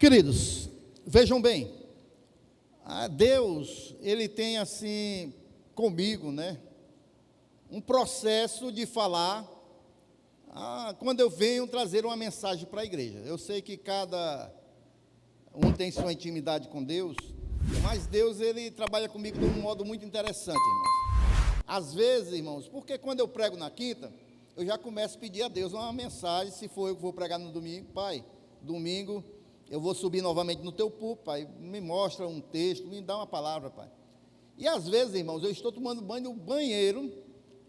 Queridos, vejam bem, Deus, Ele tem assim, comigo, né, um processo de falar, quando eu venho trazer uma mensagem para a igreja. Eu sei que cada um tem sua intimidade com Deus, mas Deus, Ele trabalha comigo de um modo muito interessante, irmãos. Às vezes, irmãos, porque quando eu prego na quinta, eu já começo a pedir a Deus uma mensagem, se for eu que vou pregar no domingo, Pai, domingo eu vou subir novamente no teu púlpito, Pai, me mostra um texto, me dá uma palavra, Pai. E às vezes, irmãos, eu estou tomando banho no banheiro,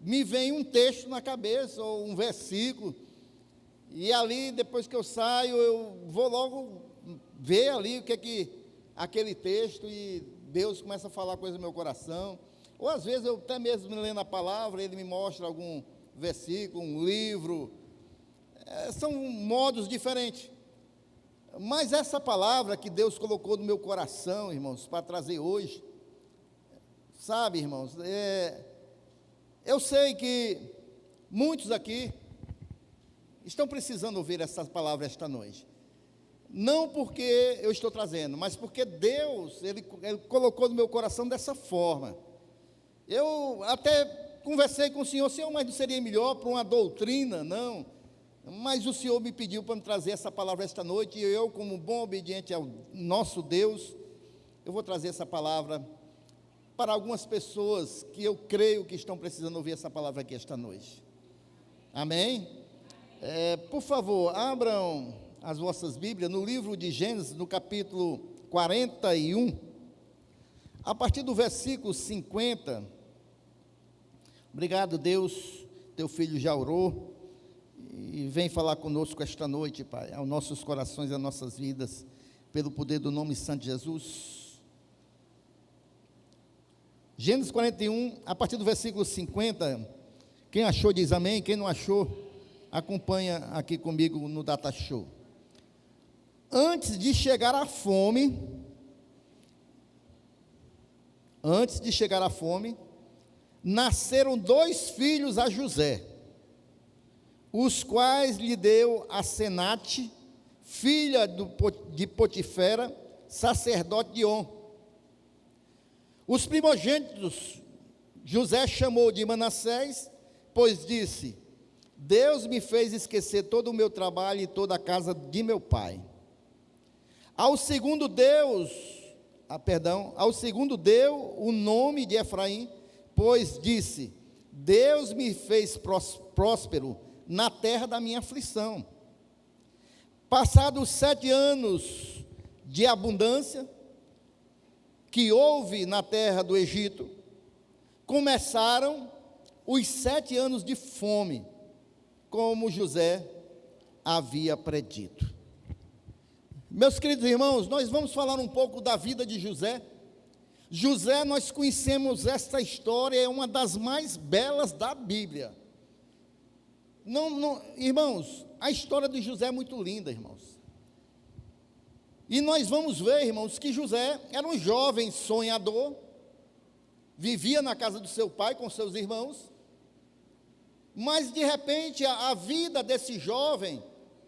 me vem um texto na cabeça, ou um versículo, e ali, depois que eu saio, eu vou logo ver ali o que é que aquele texto, e Deus começa a falar coisa no meu coração. Ou às vezes eu até mesmo lendo a palavra, Ele me mostra algum versículo, um livro, são modos diferentes. Mas essa palavra que Deus colocou no meu coração, irmãos, para trazer hoje, sabe, irmãos, eu sei que muitos aqui estão precisando ouvir essa palavra esta noite. Não porque eu estou trazendo, mas porque Deus, Ele colocou no meu coração dessa forma. Eu até conversei com o Senhor, mas não seria melhor para uma doutrina? Não. Mas o Senhor me pediu para me trazer essa palavra esta noite, e eu, como bom obediente ao nosso Deus, eu vou trazer essa palavra para algumas pessoas que eu creio que estão precisando ouvir essa palavra aqui esta noite. Amém? Por favor, abram as vossas Bíblias no livro de Gênesis, no capítulo 41, a partir do versículo 50. Obrigado, Deus, teu filho já orou, e vem falar conosco esta noite, Pai, aos nossos corações e às nossas vidas, pelo poder do nome santo de Jesus. Gênesis 41, a partir do versículo 50, quem achou diz amém, quem não achou, acompanha aqui comigo no Data Show. Antes de chegar à fome, nasceram 2 filhos a José, os quais lhe deu Asenate, filha de Potifera, sacerdote de On. Os primogênitos José chamou de Manassés, pois disse: Deus me fez esquecer todo o meu trabalho e toda a casa de meu pai. Ao segundo deu o nome de Efraim, pois disse: Deus me fez próspero na terra da minha aflição. Passados 7 anos de abundância que houve na terra do Egito, começaram os 7 anos de fome, como José havia predito. Meus queridos irmãos, nós vamos falar um pouco da vida de José. José, nós conhecemos esta história, é uma das mais belas da Bíblia. Irmãos, a história de José é muito linda, irmãos. E nós vamos ver, irmãos, que José era um jovem sonhador, vivia na casa do seu pai com seus irmãos, mas de repente a vida desse jovem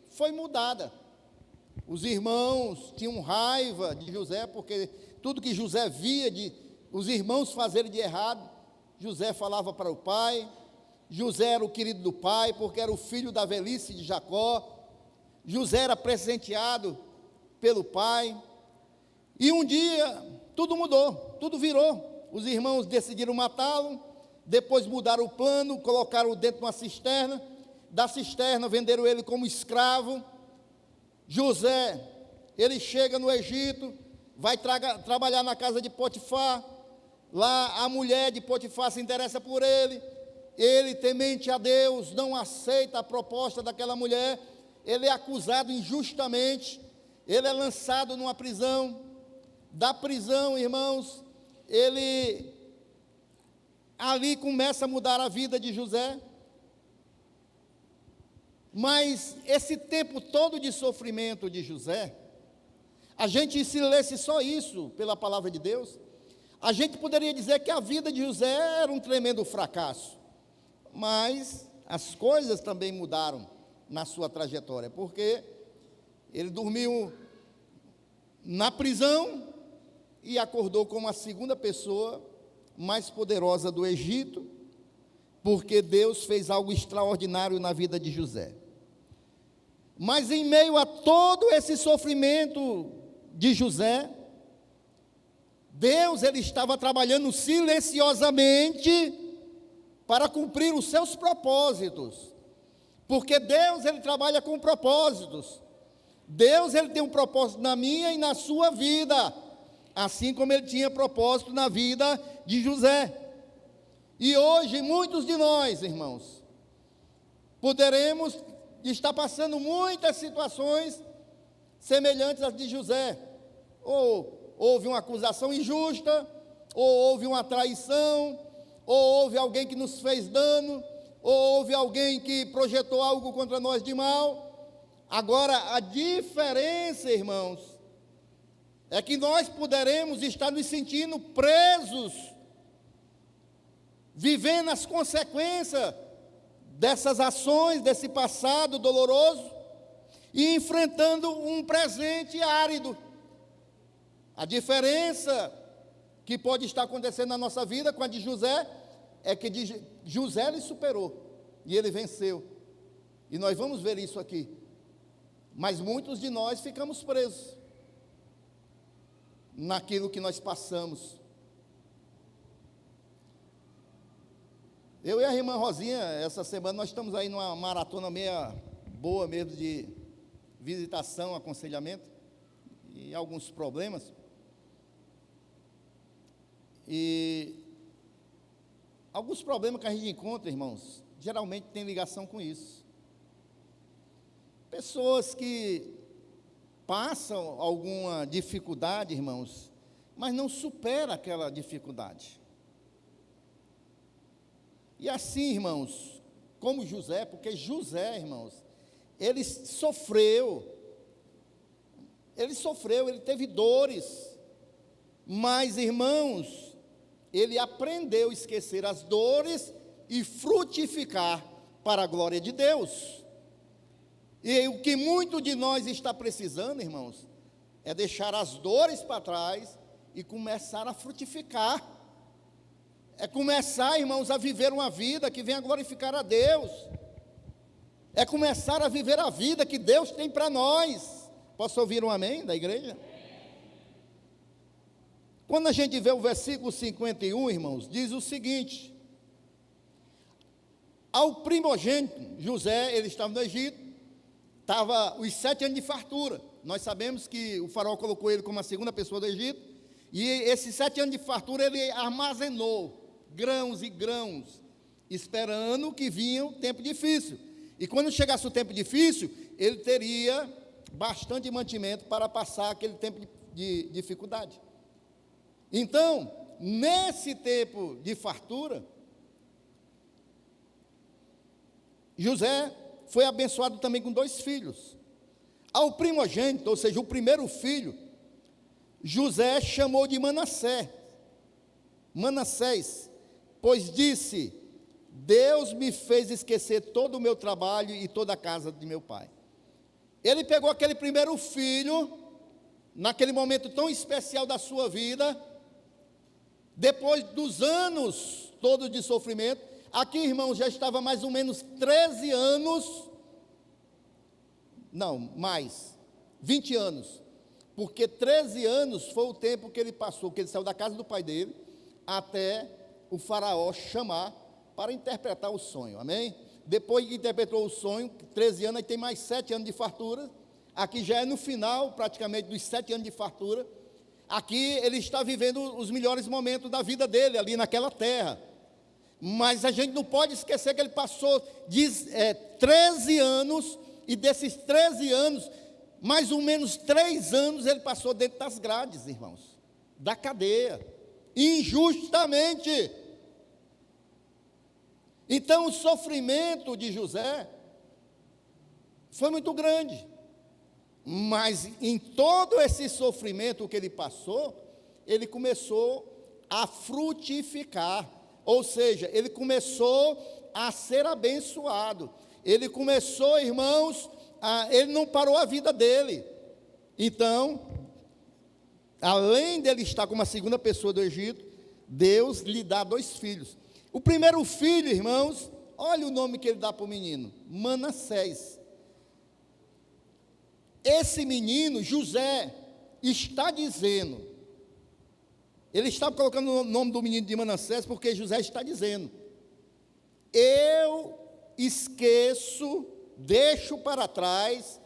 foi mudada. Os irmãos tinham raiva de José, porque tudo que José via os irmãos fazerem de errado, José falava para o pai. José era o querido do pai, porque era o filho da velhice de Jacó. José era presenteado pelo pai. E um dia, tudo mudou, tudo virou. Os irmãos decidiram matá-lo, depois mudaram o plano, colocaram-o dentro de uma cisterna. Da cisterna venderam ele como escravo. José, ele chega no Egito, vai trabalhar na casa de Potifar. Lá a mulher de Potifar se interessa por ele. Ele, temente a Deus, não aceita a proposta daquela mulher. Ele é acusado injustamente. Ele é lançado numa prisão. Da prisão, irmãos, ele ali começa a mudar a vida de José. Mas esse tempo todo de sofrimento de José, a gente, se lesse só isso pela palavra de Deus, a gente poderia dizer que a vida de José era um tremendo fracasso. Mas as coisas também mudaram na sua trajetória, porque ele dormiu na prisão e acordou como a segunda pessoa mais poderosa do Egito, porque Deus fez algo extraordinário na vida de José. Mas em meio a todo esse sofrimento de José, Deus ele estava trabalhando silenciosamente para cumprir os seus propósitos. Porque Deus ele trabalha com propósitos. Deus ele tem um propósito na minha e na sua vida, assim como ele tinha propósito na vida de José. E hoje muitos de nós, irmãos, poderemos estar passando muitas situações semelhantes às de José. Ou houve uma acusação injusta, ou houve uma traição, ou houve alguém que nos fez dano, ou houve alguém que projetou algo contra nós de mal. Agora, a diferença, irmãos, é que nós poderemos estar nos sentindo presos, vivendo as consequências dessas ações, desse passado doloroso, e enfrentando um presente árido. A diferença que pode estar acontecendo na nossa vida com a de José, é que José ele superou, e ele venceu, e nós vamos ver isso aqui, mas muitos de nós ficamos presos, naquilo que nós passamos. Eu e a irmã Rosinha, essa semana nós estamos aí numa maratona meia boa mesmo, de visitação, aconselhamento, e alguns problemas, e alguns problemas que a gente encontra, irmãos, geralmente tem ligação com isso. Pessoas que passam alguma dificuldade, irmãos, mas não superam aquela dificuldade. E assim, irmãos, como José, porque José, irmãos, ele sofreu, ele teve dores, mas, irmãos, ele aprendeu a esquecer as dores e frutificar para a glória de Deus. E o que muito de nós está precisando, irmãos, é deixar as dores para trás e começar a frutificar. É começar, irmãos, a viver uma vida que venha glorificar a Deus. É começar a viver a vida que Deus tem para nós. Posso ouvir um amém da igreja? Quando a gente vê o versículo 51, irmãos, diz o seguinte: ao primogênito, José, ele estava no Egito, estava os 7 anos de fartura. Nós sabemos que o faraó colocou ele como a segunda pessoa do Egito, e esses 7 anos de fartura ele armazenou grãos e grãos, esperando que vinha o tempo difícil. E quando chegasse o tempo difícil, ele teria bastante mantimento para passar aquele tempo de dificuldade. Então, nesse tempo de fartura, José foi abençoado também com 2 filhos. Ao primogênito, ou seja, o primeiro filho, José chamou de Manassés, pois disse: Deus me fez esquecer todo o meu trabalho e toda a casa de meu pai. Ele pegou aquele primeiro filho, naquele momento tão especial da sua vida, depois dos anos todos de sofrimento. Aqui, irmãos, já estava mais ou menos 13 anos, não, mais, 20 anos, porque 13 anos foi o tempo que ele passou, que ele saiu da casa do pai dele, até o faraó chamar para interpretar o sonho, amém? Depois que interpretou o sonho, 13 anos, aí tem mais 7 anos de fartura, aqui já é no final, praticamente, dos 7 anos de fartura. Aqui ele está vivendo os melhores momentos da vida dele, ali naquela terra. Mas a gente não pode esquecer que ele passou 13 anos, e desses 13 anos, mais ou menos 3 anos ele passou dentro das grades, irmãos, da cadeia, injustamente. Então o sofrimento de José foi muito grande, mas em todo esse sofrimento que ele passou, ele começou a frutificar, ou seja, ele começou a ser abençoado, ele começou, irmãos, ele não parou a vida dele. Então, além dele estar como a segunda pessoa do Egito, Deus lhe dá 2 filhos. O primeiro filho, irmãos, olha o nome que ele dá para o menino: Manassés. Esse menino, José, está dizendo, ele está colocando o nome do menino de Manassés, porque José está dizendo: eu esqueço, deixo para trás,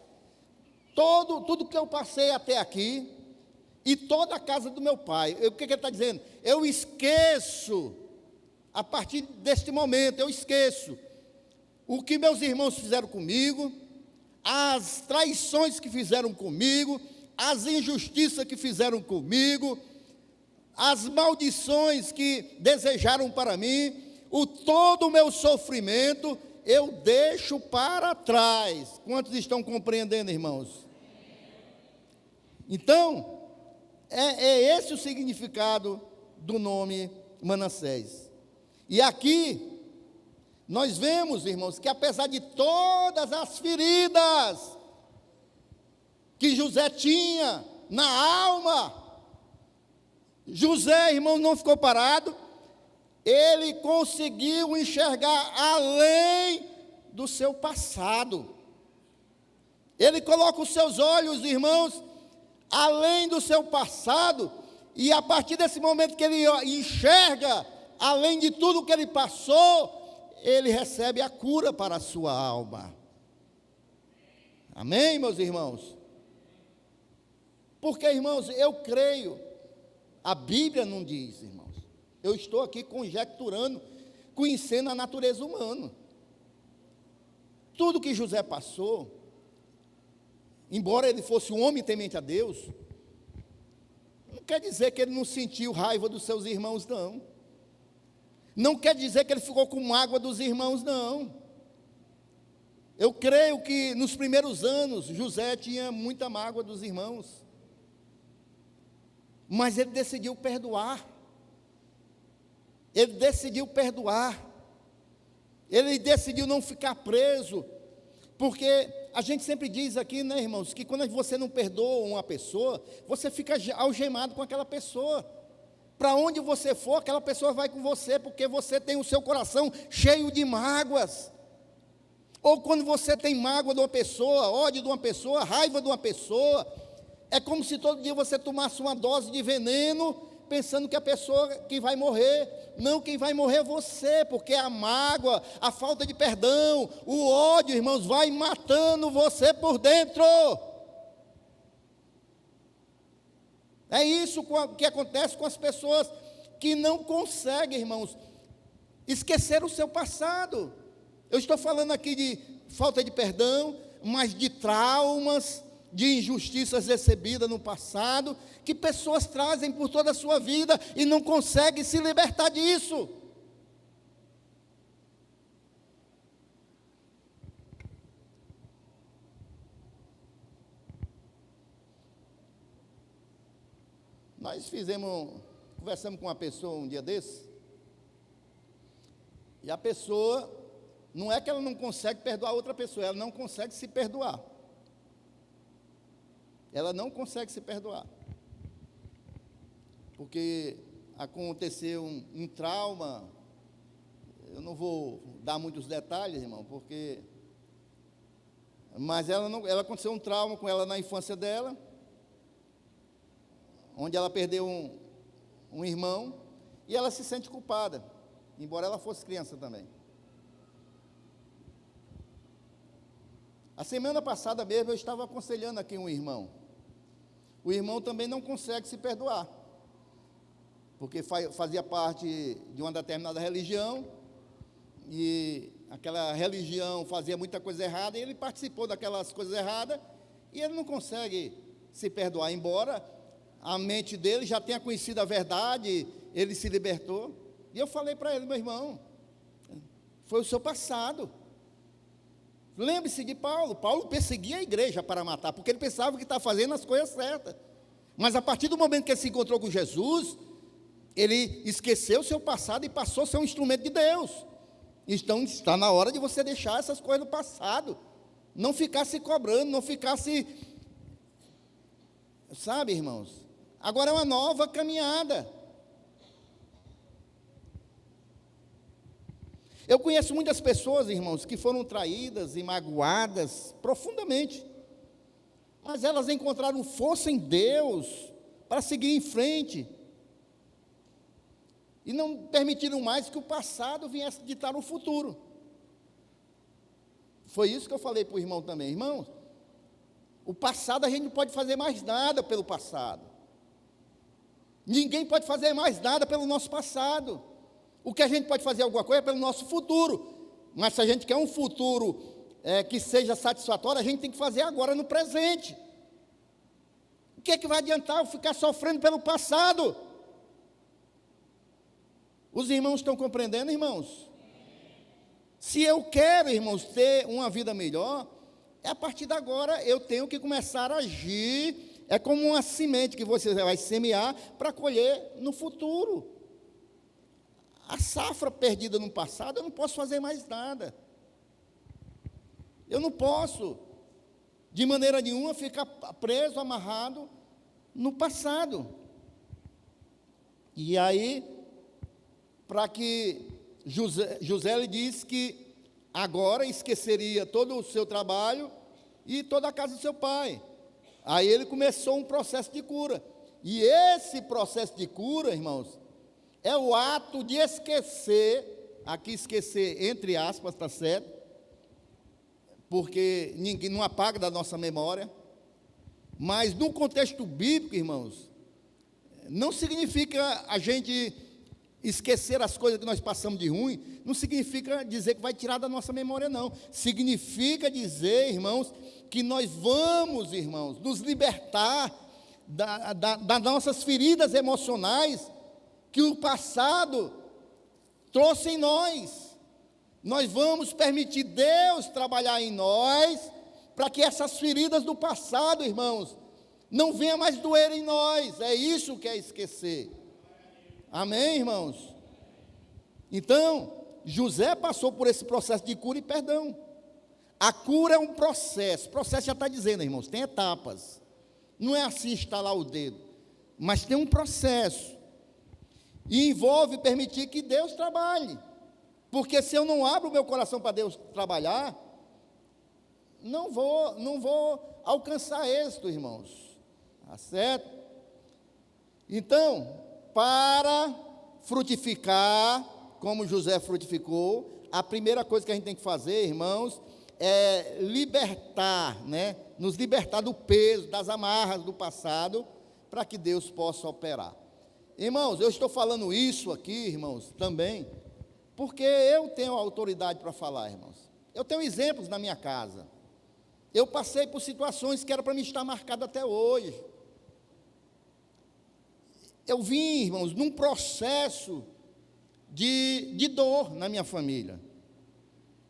tudo que eu passei até aqui, e toda a casa do meu pai. O que ele está dizendo? Eu esqueço, a partir deste momento, eu esqueço o que meus irmãos fizeram comigo, as traições que fizeram comigo, as injustiças que fizeram comigo, as maldições que desejaram para mim, todo o meu sofrimento, eu deixo para trás. Quantos estão compreendendo, irmãos? Então, é esse o significado do nome Manassés. E aqui, nós vemos, irmãos, que apesar de todas as feridas que José tinha na alma, José, irmão, não ficou parado, ele conseguiu enxergar além do seu passado. Ele coloca os seus olhos, irmãos, além do seu passado, e a partir desse momento que ele enxerga, além de tudo que ele passou, ele recebe a cura para a sua alma. Amém, meus irmãos? Porque, irmãos, eu creio, a Bíblia não diz, irmãos. Eu estou aqui conjecturando, conhecendo a natureza humana. Tudo que José passou, embora ele fosse um homem temente a Deus, não quer dizer que ele não sentiu raiva dos seus irmãos, não. Não quer dizer que ele ficou com mágoa dos irmãos, não. Eu creio que nos primeiros anos, José tinha muita mágoa dos irmãos. Mas ele decidiu perdoar. Ele decidiu perdoar. Ele decidiu não ficar preso. Porque a gente sempre diz aqui, né, irmãos, que quando você não perdoa uma pessoa, você fica algemado com aquela pessoa. Para onde você for, aquela pessoa vai com você, porque você tem o seu coração cheio de mágoas. Ou quando você tem mágoa de uma pessoa, ódio de uma pessoa, raiva de uma pessoa, é como se todo dia você tomasse uma dose de veneno, pensando que a pessoa que vai morrer. Não, quem vai morrer é você, porque a mágoa, a falta de perdão, o ódio, irmãos, vai matando você por dentro. É isso que acontece com as pessoas que não conseguem, irmãos, esquecer o seu passado. Eu estou falando aqui de falta de perdão, mas de traumas, de injustiças recebidas no passado, que pessoas trazem por toda a sua vida e não conseguem se libertar disso. Nós conversamos com uma pessoa um dia desse, e a pessoa, não é que ela não consegue perdoar outra pessoa, ela não consegue se perdoar. Ela não consegue se perdoar. Porque aconteceu um trauma, eu não vou dar muitos detalhes, irmão, mas ela aconteceu um trauma com ela na infância dela, onde ela perdeu um irmão, e ela se sente culpada, embora ela fosse criança também. A semana passada mesmo eu estava aconselhando aqui um irmão. O irmão também não consegue se perdoar, porque fazia parte de uma determinada religião, e aquela religião fazia muita coisa errada, e ele participou daquelas coisas erradas, e ele não consegue se perdoar, embora a mente dele já tenha conhecido a verdade, ele se libertou. E eu falei para ele: meu irmão, foi o seu passado. Lembre-se de Paulo. Paulo perseguia a igreja para matar, porque ele pensava que estava fazendo as coisas certas. Mas a partir do momento que ele se encontrou com Jesus, ele esqueceu o seu passado e passou a ser um instrumento de Deus. Então está na hora de você deixar essas coisas no passado. Não ficar se cobrando, não ficar se... Sabe, irmãos? Agora é uma nova caminhada. Eu conheço muitas pessoas, irmãos, que foram traídas e magoadas profundamente, mas elas encontraram força em Deus para seguir em frente, e não permitiram mais que o passado viesse ditar o futuro. Foi isso que eu falei para o irmão também. Irmãos, o passado a gente não pode fazer mais nada pelo passado. Ninguém pode fazer mais nada pelo nosso passado. O que a gente pode fazer alguma coisa é pelo nosso futuro. Mas se a gente quer um futuro que seja satisfatório, a gente tem que fazer agora no presente. O que é que vai adiantar eu ficar sofrendo pelo passado? Os irmãos estão compreendendo, irmãos? Se eu quero, irmãos, ter uma vida melhor, a partir de agora eu tenho que começar a agir. É como uma semente que você vai semear para colher no futuro. A safra perdida no passado, eu não posso fazer mais nada. Eu não posso, de maneira nenhuma, ficar preso, amarrado no passado. E aí, para que José lhe disse que agora esqueceria todo o seu trabalho e toda a casa do seu pai. Aí ele começou um processo de cura. E esse processo de cura, irmãos, é o ato de esquecer, aqui esquecer entre aspas, está certo? Porque ninguém não apaga da nossa memória. Mas no contexto bíblico, irmãos, não significa a gente esquecer as coisas que nós passamos de ruim, não significa dizer que vai tirar da nossa memória, não. Significa dizer, irmãos, que nós vamos, irmãos, nos libertar das nossas feridas emocionais que o passado trouxe em nós. Nós vamos permitir Deus trabalhar em nós, para que essas feridas do passado, irmãos, não venham mais doer em nós. É isso que é esquecer. Amém, irmãos? Então, José passou por esse processo de cura e perdão. A cura é um processo. O processo já está dizendo, irmãos, tem etapas. Não é assim estalar o dedo, mas tem um processo. E envolve permitir que Deus trabalhe. Porque se eu não abro o meu coração para Deus trabalhar, não vou alcançar êxito, irmãos. Tá certo? Então, para frutificar, como José frutificou, a primeira coisa que a gente tem que fazer, irmãos, é libertar, nos libertar do peso, das amarras do passado, para que Deus possa operar. Irmãos, eu estou falando isso aqui, irmãos, também, porque eu tenho autoridade para falar, irmãos. Eu tenho exemplos na minha casa. Eu passei por situações que era para me estar marcado até hoje. Eu vim, irmãos, num processo de dor na minha família.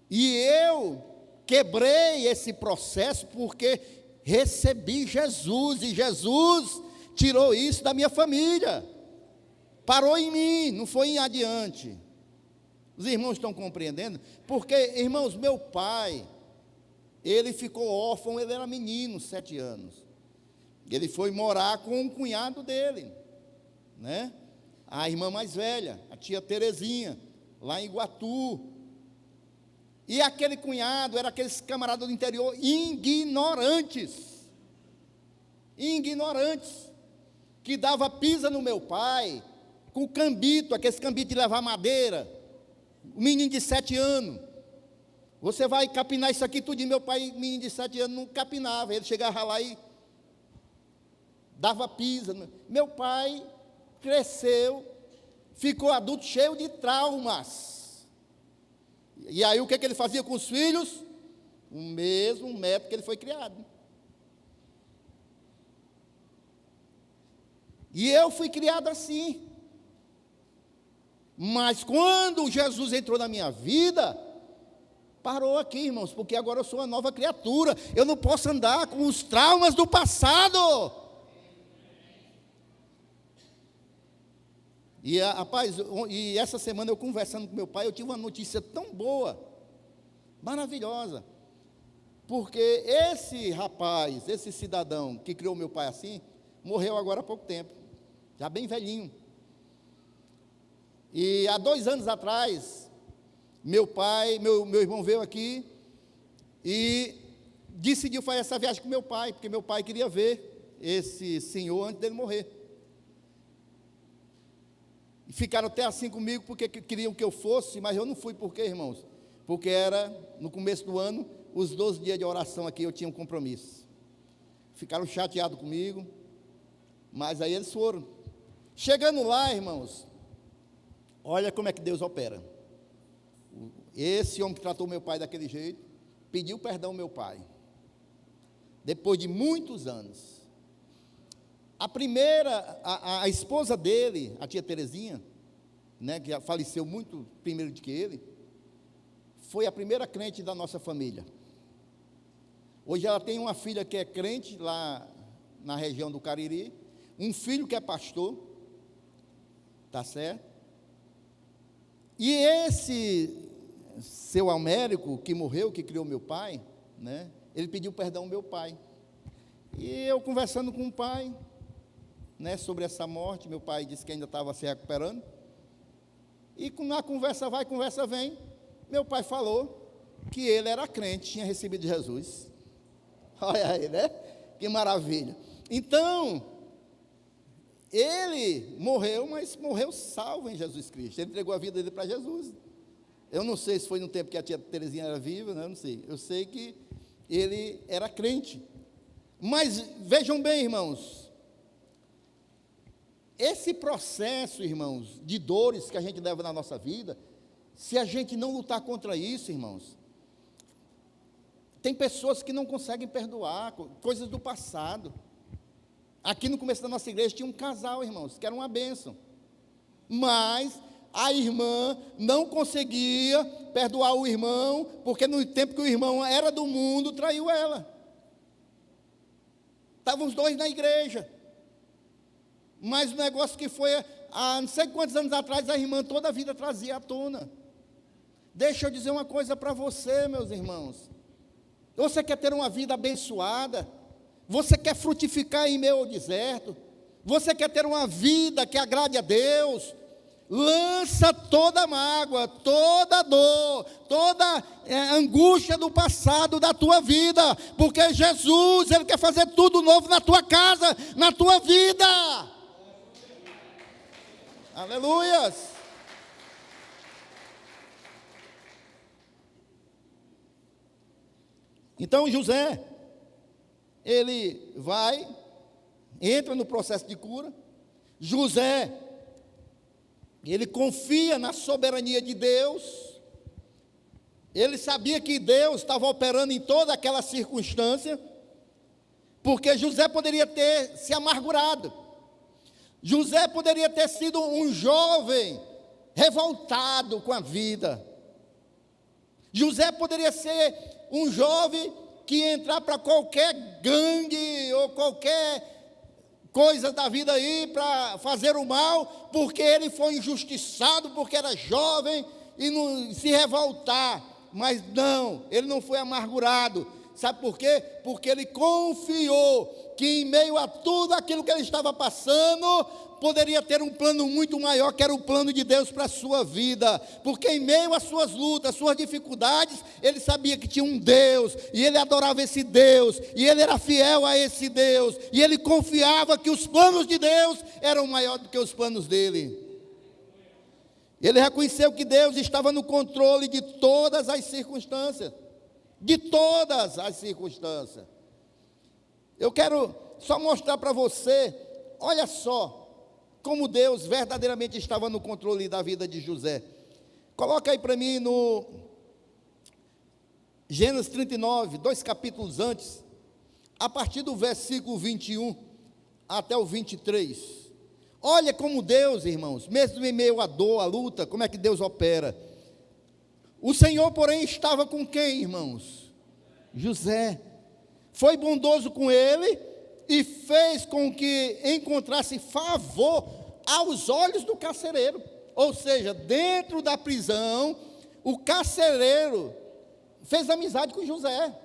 E eu quebrei esse processo porque recebi Jesus, e Jesus tirou isso da minha família. Parou em mim, não foi em adiante. Os irmãos estão compreendendo? Porque, irmãos, meu pai, ele ficou órfão, ele era menino, 7 anos. Ele foi morar com um cunhado dele, a irmã mais velha, a tia Terezinha, lá em Iguatu. E aquele cunhado era aqueles camaradas do interior ignorantes, que dava pisa no meu pai, com cambito, aqueles cambitos de levar madeira, um menino de 7 anos, você vai capinar isso aqui tudo, e meu pai, menino de 7 anos, não capinava, ele chegava lá e dava pisa. Meu pai cresceu, ficou adulto cheio de traumas, e aí o que ele fazia com os filhos? O mesmo método que ele foi criado. E eu fui criado assim. Mas quando Jesus entrou na minha vida, parou aqui, irmãos, porque agora eu sou uma nova criatura. Eu não posso andar com os traumas do passado. E, rapaz, e essa semana eu conversando com meu pai, eu tive uma notícia tão boa, maravilhosa. Porque esse rapaz, esse cidadão que criou meu pai assim, morreu agora há pouco tempo. já bem velhinho. E há 2 anos atrás, meu irmão veio aqui e decidiu fazer essa viagem com meu pai, porque meu pai queria ver esse senhor antes dele morrer. E ficaram até assim comigo, porque queriam que eu fosse, mas eu não fui. Por quê, irmãos? Porque era, no começo do ano, os 12 dias de oração aqui, eu tinha um compromisso. Ficaram chateados comigo, mas aí eles foram. Chegando lá, irmãos, olha como é que Deus opera. Esse homem que tratou meu pai daquele jeito, pediu perdão ao meu pai. Depois de muitos anos. A esposa dele, a tia Terezinha, né, que faleceu muito primeiro do que ele, foi a primeira crente da nossa família. Hoje ela tem uma filha que é crente lá na região do Cariri, um filho que é pastor, tá certo? E esse seu Américo, que morreu, que criou meu pai, né, ele pediu perdão ao meu pai. E eu conversando com o pai, né, sobre essa morte, meu pai disse que ainda estava se recuperando. E na conversa vai, conversa vem, meu pai falou que ele era crente, tinha recebido Jesus. Olha aí, né? Que maravilha. Então, ele morreu, mas morreu salvo em Jesus Cristo. Ele entregou a vida dele para Jesus. Eu não sei se foi no tempo que a tia Terezinha era viva, né? Eu não sei. Eu sei que ele era crente. Mas vejam bem, irmãos, esse processo, irmãos, de dores que a gente leva na nossa vida, se a gente não lutar contra isso, irmãos, tem pessoas que não conseguem perdoar, coisas do passado. Aqui no começo da nossa igreja tinha um casal, irmãos, que era uma bênção. Mas a irmã não conseguia perdoar o irmão, porque no tempo que o irmão era do mundo, traiu ela. Estavam os dois na igreja. Mas o negócio que foi, há não sei quantos anos atrás, a irmã toda a vida trazia à tona. Deixa eu dizer uma coisa para você, meus irmãos. Você quer ter uma vida abençoada? Você quer frutificar em meio ao deserto? Você quer ter uma vida que agrade a Deus? Lança toda a mágoa, toda a dor, toda a angústia do passado da tua vida, porque Jesus, Ele quer fazer tudo novo na tua casa, na tua vida. Aleluias! Então José, ele vai, entra no processo de cura. José, ele confia na soberania de Deus. Ele sabia que Deus estava operando em toda aquela circunstância, porque José poderia ter se amargurado. José poderia ter sido um jovem revoltado com a vida. José poderia ser um jovem que ia entrar para qualquer gangue ou qualquer coisa da vida aí para fazer o mal, porque ele foi injustiçado, porque era jovem e não se revoltar. Mas não, ele não foi amargurado. Sabe por quê? Porque ele confiou que em meio a tudo aquilo que ele estava passando, poderia ter um plano muito maior, que era o plano de Deus para a sua vida, porque em meio às suas lutas, às suas dificuldades, ele sabia que tinha um Deus, e ele adorava esse Deus, e ele era fiel a esse Deus, e ele confiava que os planos de Deus eram maiores do que os planos dele. Ele reconheceu que Deus estava no controle de todas as circunstâncias, de todas as circunstâncias. Eu quero só mostrar para você, olha só, como Deus verdadeiramente estava no controle da vida de José. Coloca aí para mim no Gênesis 39, 2 capítulos antes, a partir do versículo 21 até o 23. Olha como Deus, irmãos, mesmo em meio à dor, à luta, como é que Deus opera. O Senhor, porém, estava com quem, irmãos? José. Foi bondoso com ele e fez com que encontrasse favor aos olhos do carcereiro. Ou seja, dentro da prisão, o carcereiro fez amizade com José,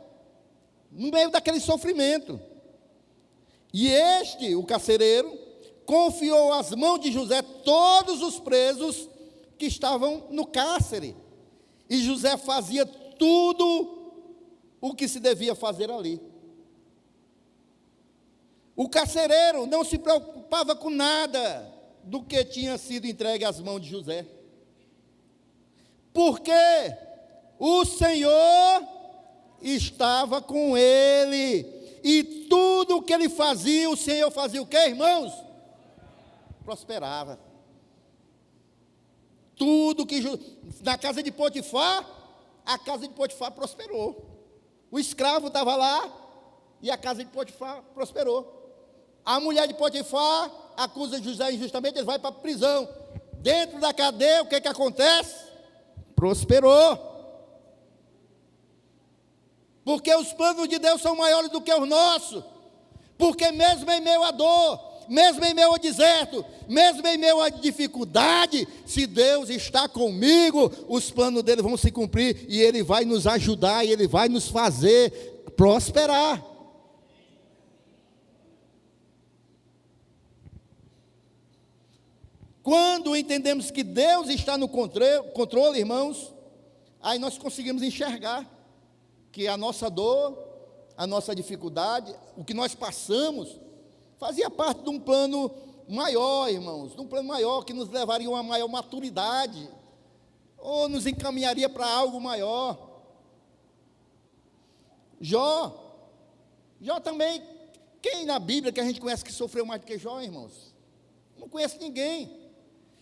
no meio daquele sofrimento. E o carcereiro, confiou às mãos de José todos os presos que estavam no cárcere. E José fazia tudo o que se devia fazer ali. O carcereiro não se preocupava com nada do que tinha sido entregue às mãos de José. Porque o Senhor estava com ele. E tudo o que ele fazia, o Senhor fazia o quê, irmãos? Prosperava. Tudo que na casa de Potifar, a casa de Potifar prosperou. O escravo estava lá e a casa de Potifar prosperou. A mulher de Potifar acusa José injustamente, ele vai para a prisão. Dentro da cadeia, o que acontece? Prosperou. Porque os planos de Deus são maiores do que os nossos. Porque mesmo em meio à dor, mesmo em meio ao deserto, mesmo em meio à dificuldade, se Deus está comigo, os planos dele vão se cumprir e ele vai nos ajudar e ele vai nos fazer prosperar. Quando entendemos que Deus está no controle, irmãos, aí nós conseguimos enxergar que a nossa dor, a nossa dificuldade, o que nós passamos, fazia parte de um plano maior, irmãos, de um plano maior que nos levaria a uma maior maturidade, ou nos encaminharia para algo maior. Jó também, quem na Bíblia que a gente conhece que sofreu mais do que Jó, irmãos? Não conhece ninguém.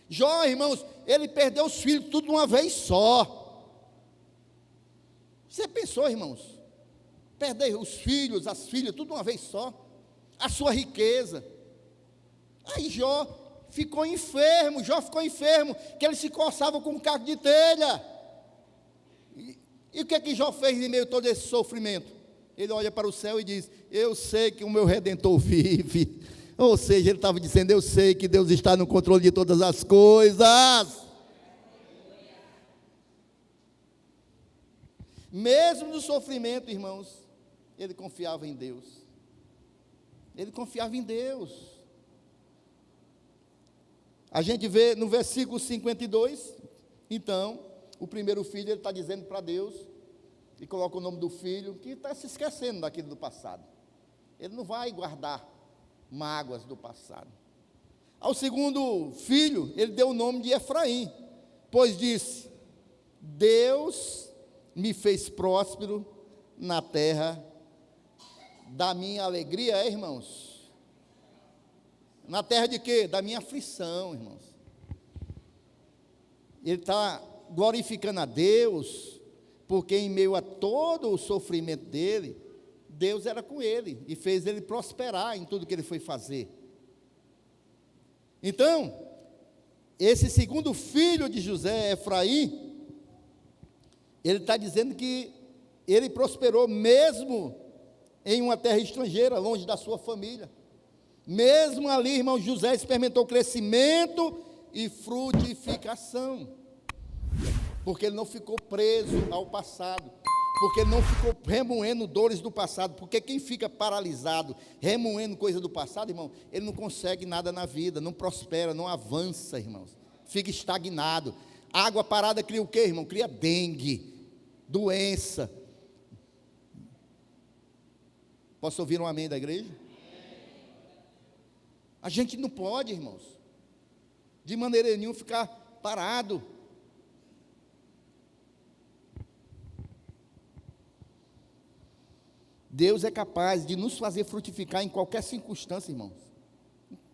Jó, irmãos, ele perdeu os filhos tudo de uma vez só. Você pensou, irmãos, perder os filhos, as filhas, tudo de uma vez só, a sua riqueza. Aí Jó ficou enfermo, que ele se coçava com um caco de telha. E o que é que Jó fez em meio a todo esse sofrimento? Ele olha para o céu e diz: eu sei que o meu Redentor vive. Ou seja, ele estava dizendo: eu sei que Deus está no controle de todas as coisas. Mesmo no sofrimento, irmãos, ele confiava em Deus. Ele confiava em Deus. A gente vê no versículo 52, então, o primeiro filho, ele está dizendo para Deus, e coloca o nome do filho, que está se esquecendo daquilo do passado. Ele não vai guardar mágoas do passado. Ao segundo filho, ele deu o nome de Efraim, pois disse: Deus me fez próspero na terra da minha alegria, irmãos. Na terra de quê? Da minha aflição, irmãos. Ele está glorificando a Deus, porque em meio a todo o sofrimento dele, Deus era com ele e fez ele prosperar em tudo que ele foi fazer. Então, esse segundo filho de José, Efraim, ele está dizendo que ele prosperou mesmo em uma terra estrangeira, longe da sua família. Mesmo ali, irmão, José experimentou crescimento e frutificação, porque ele não ficou preso ao passado, porque ele não ficou remoendo dores do passado, porque quem fica paralisado, remoendo coisa do passado, irmão, ele não consegue nada na vida, não prospera, não avança, irmãos, fica estagnado. Água parada cria o quê, irmão? Cria dengue, doença. Posso ouvir um amém da igreja? A gente não pode, irmãos, de maneira nenhuma ficar parado. Deus é capaz de nos fazer frutificar em qualquer circunstância, irmãos,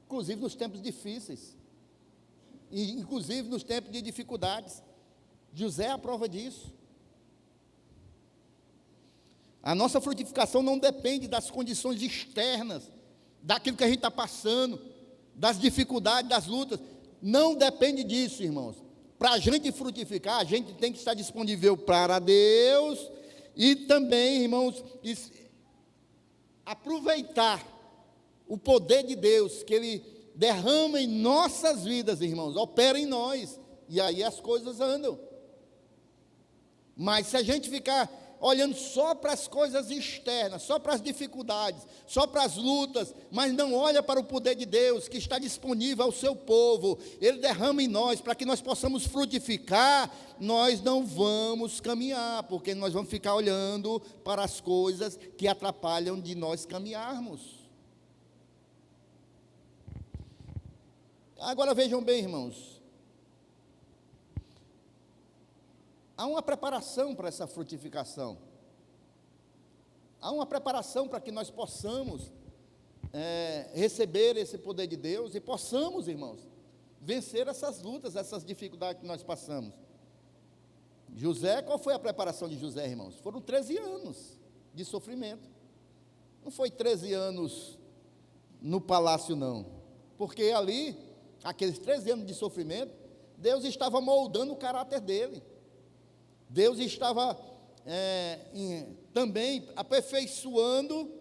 inclusive nos tempos difíceis, e inclusive nos tempos de dificuldades. José é a prova disso. A nossa frutificação não depende das condições externas, daquilo que a gente está passando, das dificuldades, das lutas. Não depende disso, irmãos. Para a gente frutificar, a gente tem que estar disponível para Deus e também, irmãos, aproveitar o poder de Deus que Ele derrama em nossas vidas, irmãos, opera em nós, e aí as coisas andam. Mas se a gente ficar olhando só para as coisas externas, só para as dificuldades, só para as lutas, mas não olha para o poder de Deus que está disponível ao seu povo. Ele derrama em nós para que nós possamos frutificar. Nós não vamos caminhar, porque nós vamos ficar olhando para as coisas que atrapalham de nós caminharmos. Agora vejam bem, irmãos, há uma preparação para essa frutificação, há uma preparação para que nós possamos receber esse poder de Deus e possamos, irmãos, vencer essas lutas, essas dificuldades que nós passamos. José, qual foi a preparação de José, irmãos? Foram 13 anos de sofrimento, não foi 13 anos no palácio, não, porque ali, aqueles 13 anos de sofrimento, Deus estava moldando o caráter dele. Deus estava também aperfeiçoando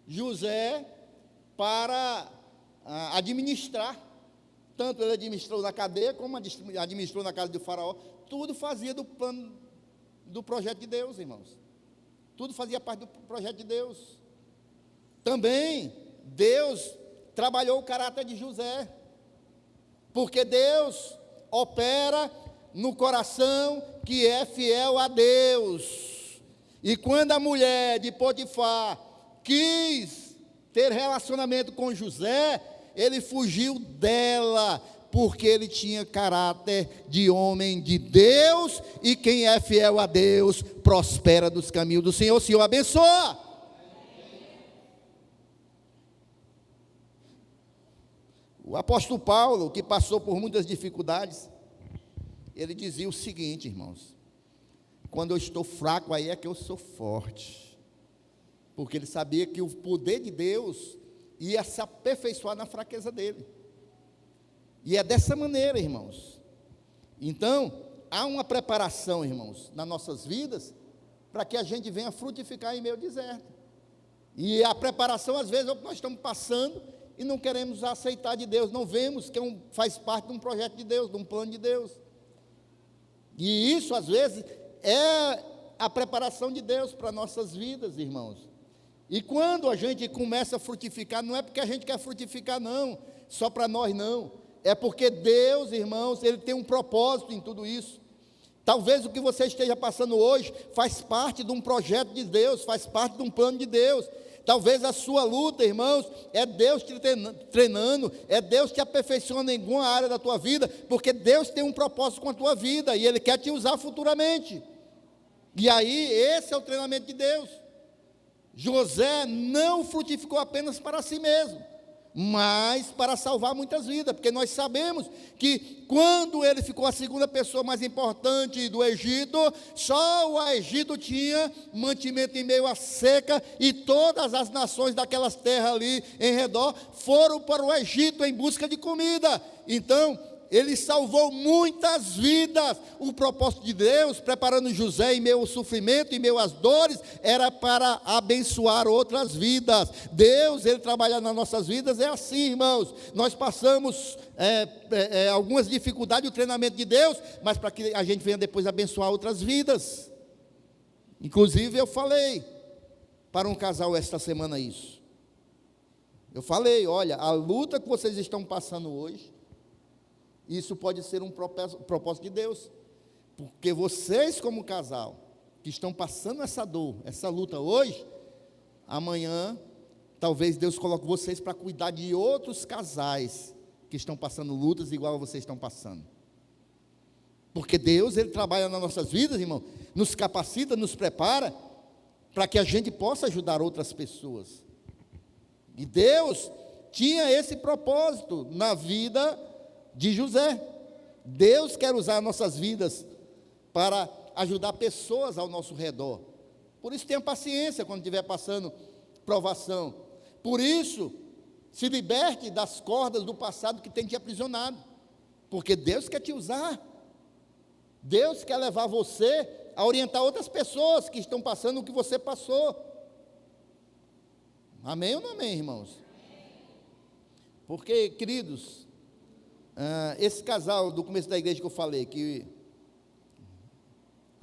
José para administrar. Tanto ele administrou na cadeia, como administrou na casa do faraó. Tudo fazia do plano, do projeto de Deus, irmãos. Tudo fazia parte do projeto de Deus. Também, Deus trabalhou o caráter de José. Porque Deus opera no coração que é fiel a Deus. E quando a mulher de Potifar quis ter relacionamento com José, ele fugiu dela, porque ele tinha caráter de homem de Deus, e quem é fiel a Deus prospera dos caminhos do Senhor. O Senhor abençoa. O apóstolo Paulo, que passou por muitas dificuldades, ele dizia o seguinte, irmãos: quando eu estou fraco, aí é que eu sou forte, porque ele sabia que o poder de Deus ia se aperfeiçoar na fraqueza dele, e é dessa maneira, irmãos. Então, há uma preparação, irmãos, nas nossas vidas, para que a gente venha frutificar em meio ao deserto, e a preparação, às vezes, é o que nós estamos passando, e não queremos aceitar de Deus, não vemos que faz parte de um projeto de Deus, de um plano de Deus. E isso, às vezes, é a preparação de Deus para nossas vidas, irmãos. E quando a gente começa a frutificar, não é porque a gente quer frutificar, não, só para nós, não. É porque Deus, irmãos, Ele tem um propósito em tudo isso. Talvez o que você esteja passando hoje faz parte de um projeto de Deus, faz parte de um plano de Deus. Talvez a sua luta, irmãos, é Deus te treinando, é Deus te aperfeiçoando em alguma área da tua vida, porque Deus tem um propósito com a tua vida, e Ele quer te usar futuramente. E aí, esse é o treinamento de Deus. José não frutificou apenas para si mesmo, mas para salvar muitas vidas, porque nós sabemos que quando ele ficou a segunda pessoa mais importante do Egito, só o Egito tinha mantimento em meio à seca, e todas as nações daquelas terras ali em redor foram para o Egito em busca de comida. Então, ele salvou muitas vidas. O propósito de Deus, preparando José em meio ao sofrimento, em meio às dores, era para abençoar outras vidas. Deus, Ele trabalha nas nossas vidas, é assim, irmãos. Nós passamos algumas dificuldades, o treinamento de Deus, mas para que a gente venha depois abençoar outras vidas. Inclusive, eu falei para um casal esta semana isso. Eu falei: olha, a luta que vocês estão passando hoje, isso pode ser um propósito de Deus, porque vocês, como casal, que estão passando essa dor, essa luta hoje, amanhã, talvez Deus coloque vocês para cuidar de outros casais que estão passando lutas igual a vocês estão passando. Porque Deus, Ele trabalha nas nossas vidas, irmão, nos capacita, nos prepara, para que a gente possa ajudar outras pessoas. E Deus tinha esse propósito na vida de José. Deus quer usar nossas vidas para ajudar pessoas ao nosso redor. Por isso, tenha paciência quando estiver passando provação. Por isso, se liberte das cordas do passado que tem te aprisionado, porque Deus quer te usar. Deus quer levar você a orientar outras pessoas que estão passando o que você passou. Amém ou não amém, irmãos? Porque, queridos, esse casal do começo da igreja que eu falei, que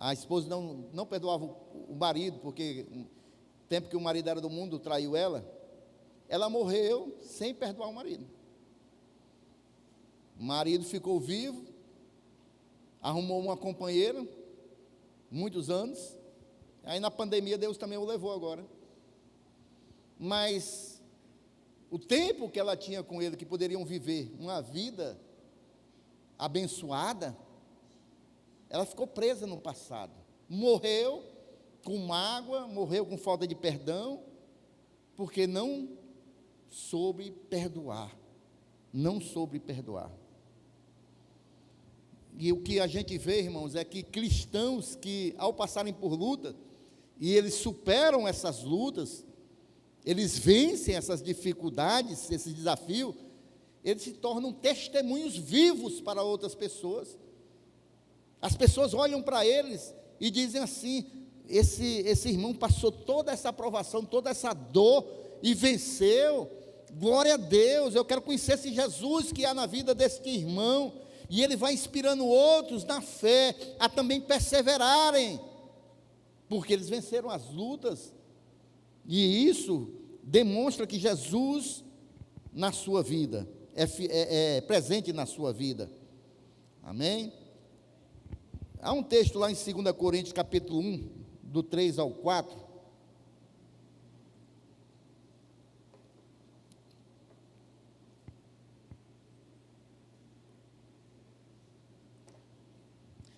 a esposa não perdoava o marido, porque no tempo que o marido era do mundo, traiu ela. Ela morreu sem perdoar o marido. O marido ficou vivo, arrumou uma companheira, muitos anos. Aí na pandemia Deus também o levou agora. Mas o tempo que ela tinha com ele, que poderiam viver uma vida abençoada, ela ficou presa no passado. Morreu com mágoa, morreu com falta de perdão, porque não soube perdoar. Não soube perdoar. E o que a gente vê, irmãos, é que cristãos que, ao passarem por luta, e eles superam essas lutas, eles vencem essas dificuldades, esse desafio, eles se tornam testemunhos vivos para outras pessoas. As pessoas olham para eles e dizem assim: esse irmão passou toda essa provação, toda essa dor e venceu. Glória a Deus, eu quero conhecer esse Jesus que há na vida deste irmão. E ele vai inspirando outros na fé a também perseverarem, porque eles venceram as lutas. E isso demonstra que Jesus na sua vida é presente na sua vida. Amém? Há um texto lá em 2 Coríntios capítulo 1, do 3 ao 4.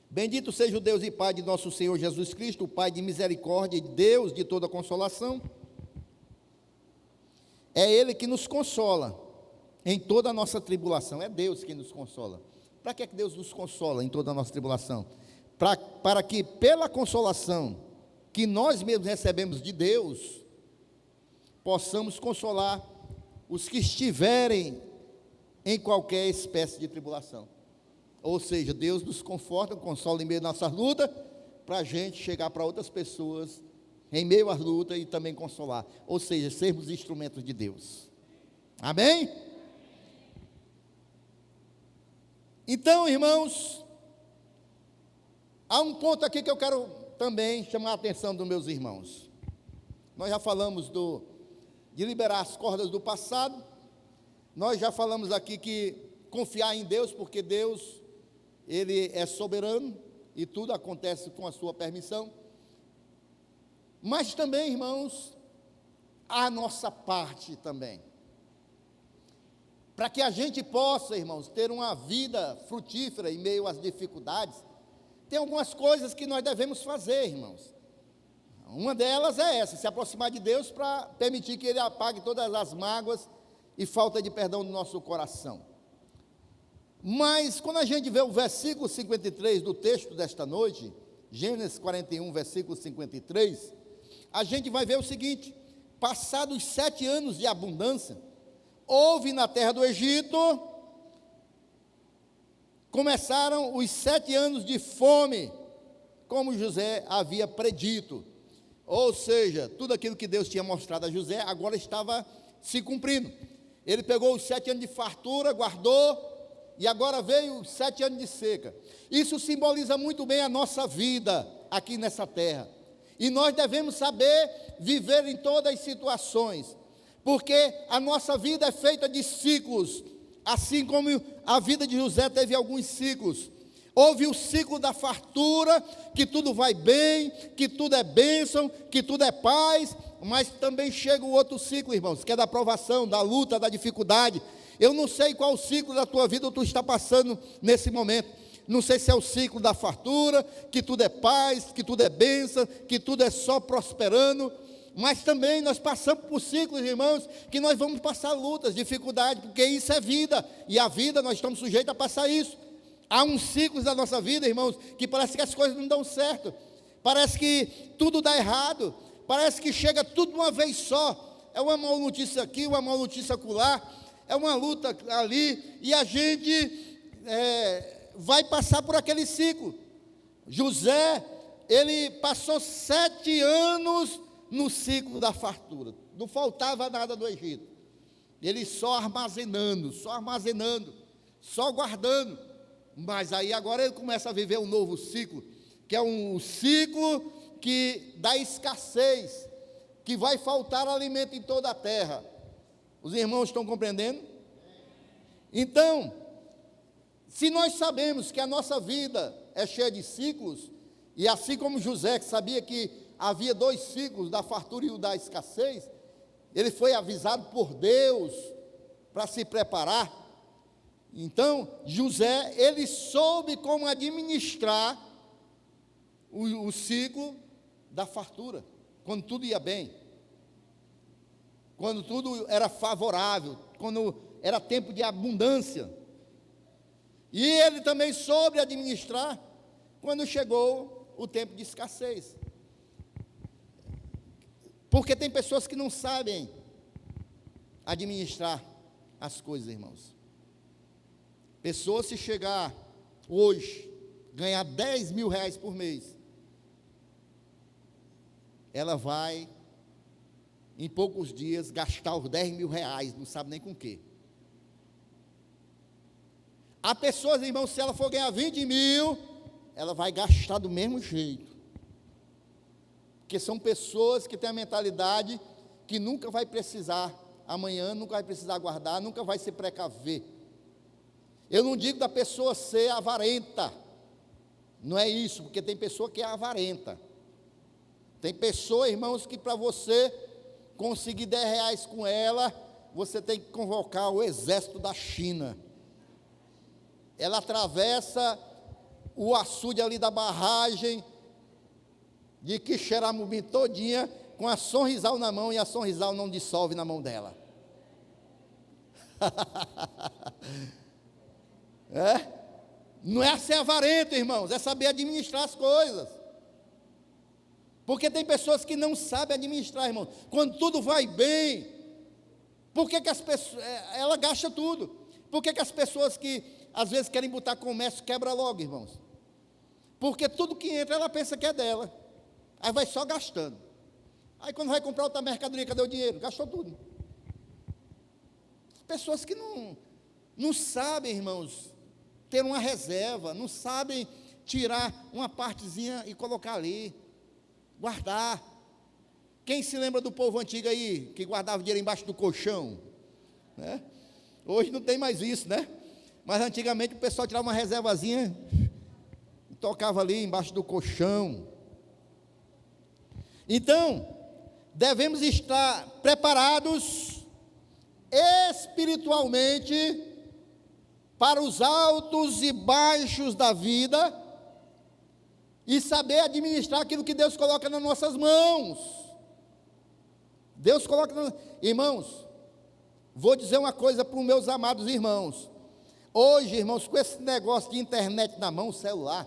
Bendito seja o Deus e Pai de nosso Senhor Jesus Cristo, o Pai de misericórdia e Deus de toda consolação. É Ele que nos consola em toda a nossa tribulação. É Deus que nos consola. Para que Deus nos consola em toda a nossa tribulação? Para que pela consolação que nós mesmos recebemos de Deus, possamos consolar os que estiverem em qualquer espécie de tribulação. Ou seja, Deus nos conforta, consola em meio à nossa luta, para a gente chegar para outras pessoas em meio às lutas e também consolar. Ou seja, sermos instrumentos de Deus. Amém? Então, irmãos, há um ponto aqui que eu quero também chamar a atenção dos meus irmãos. Nós já falamos de liberar as cordas do passado. Nós já falamos aqui que confiar em Deus, porque Deus, Ele é soberano e tudo acontece com a sua permissão. Mas também, irmãos, a nossa parte também. Para que a gente possa, irmãos, ter uma vida frutífera em meio às dificuldades, tem algumas coisas que nós devemos fazer, irmãos. Uma delas é essa: se aproximar de Deus para permitir que Ele apague todas as mágoas e falta de perdão do nosso coração. Mas quando a gente vê o versículo 53 do texto desta noite, Gênesis 41, versículo 53, a gente vai ver o seguinte: passados 7 anos de abundância, houve na terra do Egito, começaram os 7 anos de fome, como José havia predito. Ou seja, tudo aquilo que Deus tinha mostrado a José, agora estava se cumprindo. Ele pegou os 7 anos de fartura, guardou, e agora veio os 7 anos de seca. Isso simboliza muito bem a nossa vida aqui nessa terra. E nós devemos saber viver em todas as situações, porque a nossa vida é feita de ciclos, assim como a vida de José teve alguns ciclos. Houve o ciclo da fartura, que tudo vai bem, que tudo é bênção, que tudo é paz, mas também chega o outro ciclo, irmãos, que é da provação, da luta, da dificuldade. Eu não sei qual ciclo da tua vida tu está passando nesse momento. Não sei se é o ciclo da fartura, que tudo é paz, que tudo é bênção, que tudo é só prosperando. Mas também nós passamos por ciclos, irmãos, que nós vamos passar lutas, dificuldades, porque isso é vida. E a vida, nós estamos sujeitos a passar isso. Há uns ciclos da nossa vida, irmãos, que parece que as coisas não dão certo. Parece que tudo dá errado. Parece que chega tudo de uma vez só. É uma má notícia aqui, uma má notícia acolá. É uma luta ali. E a gente vai passar por aquele ciclo. José, ele passou 7 anos no ciclo da fartura. Não faltava nada do Egito. Ele só armazenando, só guardando. Mas aí agora ele começa a viver um novo ciclo, que é um ciclo que dá escassez, que vai faltar alimento em toda a terra. Os irmãos estão compreendendo? Então, se nós sabemos que a nossa vida é cheia de ciclos, e assim como José, que sabia que havia 2 ciclos, da fartura e o da escassez, ele foi avisado por Deus para se preparar. Então, José, ele soube como administrar o ciclo da fartura, quando tudo ia bem, quando tudo era favorável, quando era tempo de abundância. E ele também soube administrar quando chegou o tempo de escassez. Porque tem pessoas que não sabem administrar as coisas, irmãos. Pessoas, se chegar hoje, ganhar 10 mil reais por mês, ela vai, em poucos dias, gastar os 10 mil reais, não sabe nem com o quê. Há pessoas, irmãos, se ela for ganhar 20 mil, ela vai gastar do mesmo jeito. Porque são pessoas que têm a mentalidade que nunca vai precisar amanhã, nunca vai precisar guardar, nunca vai se precaver. Eu não digo da pessoa ser avarenta, não é isso, porque tem pessoa que é avarenta. Tem pessoa, irmãos, que para você conseguir 10 reais com ela, você tem que convocar o exército da China. Ela atravessa o açude ali da barragem de Quixeramobim todinha, com a Sonrisal na mão, e a Sonrisal não dissolve na mão dela. Não é ser avarento, irmãos, é saber administrar as coisas. Porque tem pessoas que não sabem administrar, irmãos. Quando tudo vai bem, por que as pessoas, ela gasta tudo? Por que as pessoas que às vezes querem botar comércio quebra logo, irmãos? Porque tudo que entra ela pensa que é dela. Aí vai só gastando. Aí quando vai comprar outra mercadoria, cadê o dinheiro? Gastou tudo. Pessoas que não sabem, irmãos, ter uma reserva, não sabem tirar uma partezinha e colocar ali, guardar. Quem se lembra do povo antigo aí, que guardava dinheiro embaixo do colchão? Né? Hoje não tem mais isso, né? Mas antigamente o pessoal tirava uma reservazinha e tocava ali embaixo do colchão. Então, devemos estar preparados espiritualmente para os altos e baixos da vida e saber administrar aquilo que Deus coloca nas nossas mãos. Deus coloca Irmãos, vou dizer uma coisa para os meus amados irmãos. Hoje, irmãos, com esse negócio de internet na mão, celular,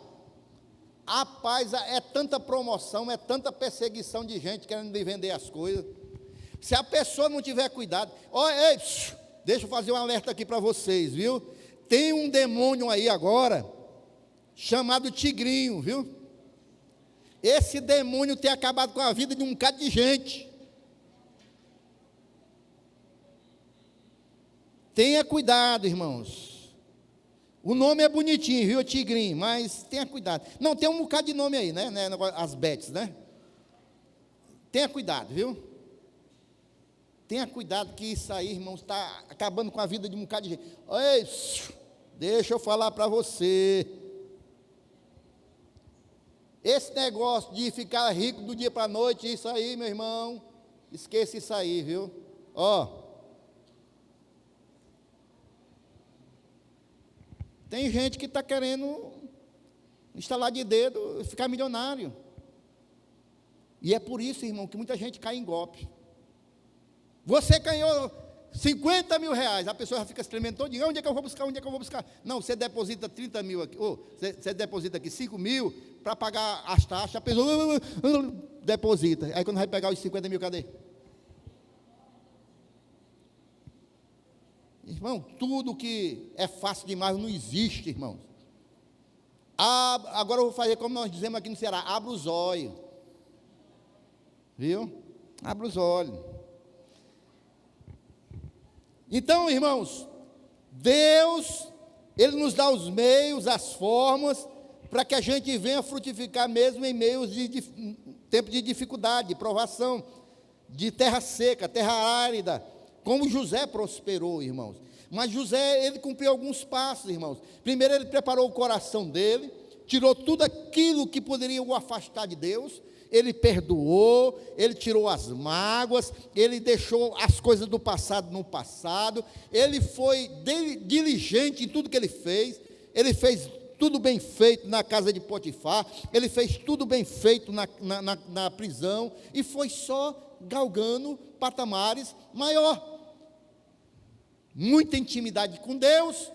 rapaz, é tanta promoção, é tanta perseguição de gente querendo lhe vender as coisas. Se a pessoa não tiver cuidado, ei, deixa eu fazer um alerta aqui para vocês, viu? Tem um demônio aí agora, chamado Tigrinho, viu? Esse demônio tem acabado com a vida de um bocado de gente. Tenha cuidado, irmãos. O nome é bonitinho, viu, Tigrinho, mas tenha cuidado. Não, tem um bocado de nome aí, né? As bets, né? Tenha cuidado, viu? Tenha cuidado que isso aí, irmãos, está acabando com a vida de um bocado de gente. Ei, deixa eu falar para você. Esse negócio de ficar rico do dia para a noite, isso aí, meu irmão, esqueça isso aí, viu? Tem gente que está querendo instalar de dedo, ficar milionário. E é por isso, irmão, que muita gente cai em golpe. Você ganhou 50 mil reais, a pessoa já fica se tremendo todinho. Onde é que eu vou buscar? Onde é que eu vou buscar? Não, você deposita 30 mil aqui, você deposita aqui 5 mil para pagar as taxas, a pessoa deposita. Aí quando vai pegar os 50 mil, cadê? Irmão, tudo que é fácil demais não existe, irmãos. Agora eu vou fazer como nós dizemos aqui no Ceará, abra os olhos. Viu? Abra os olhos. Então, irmãos, Deus, Ele nos dá os meios, as formas, para que a gente venha frutificar mesmo em meio de tempo de dificuldade, de provação, de terra seca, terra árida, como José prosperou, irmãos. Mas José, ele cumpriu alguns passos, irmãos. Primeiro, ele preparou o coração dele, tirou tudo aquilo que poderia o afastar de Deus, ele perdoou, ele tirou as mágoas, ele deixou as coisas do passado no passado, ele foi diligente em tudo que ele fez tudo bem feito na casa de Potifar, ele fez tudo bem feito na prisão, e foi só galgando patamares maior. Muita intimidade com Deus,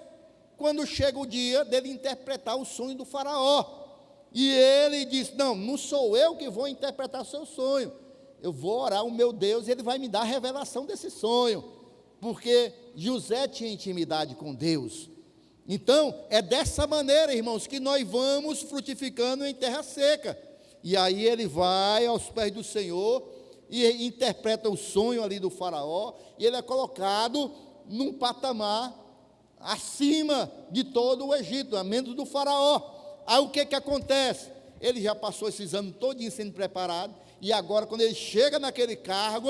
quando chega o dia dele interpretar o sonho do faraó, e ele diz: não sou eu que vou interpretar o seu sonho, eu vou orar ao meu Deus, e ele vai me dar a revelação desse sonho, porque José tinha intimidade com Deus. Então, é dessa maneira, irmãos, que nós vamos frutificando em terra seca, e aí ele vai aos pés do Senhor, e interpreta o sonho ali do faraó, e ele é colocado num patamar acima de todo o Egito, a menos do faraó. Aí o que acontece? Ele já passou esses anos todinho sendo preparado, e agora, quando ele chega naquele cargo,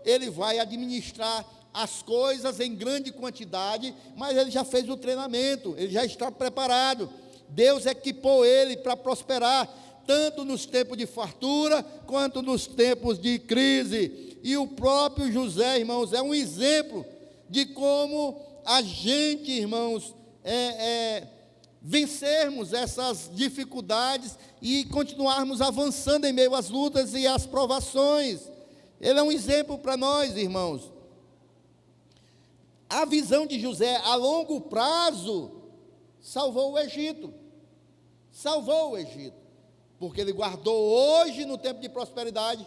ele vai administrar as coisas em grande quantidade, mas ele já fez o treinamento, ele já está preparado. Deus equipou ele para prosperar, tanto nos tempos de fartura, quanto nos tempos de crise. E o próprio José, irmãos, é um exemplo de como a gente, irmãos, vencermos essas dificuldades e continuarmos avançando em meio às lutas e às provações. Ele é um exemplo para nós, irmãos. A visão de José a longo prazo salvou o Egito, porque ele guardou hoje no tempo de prosperidade,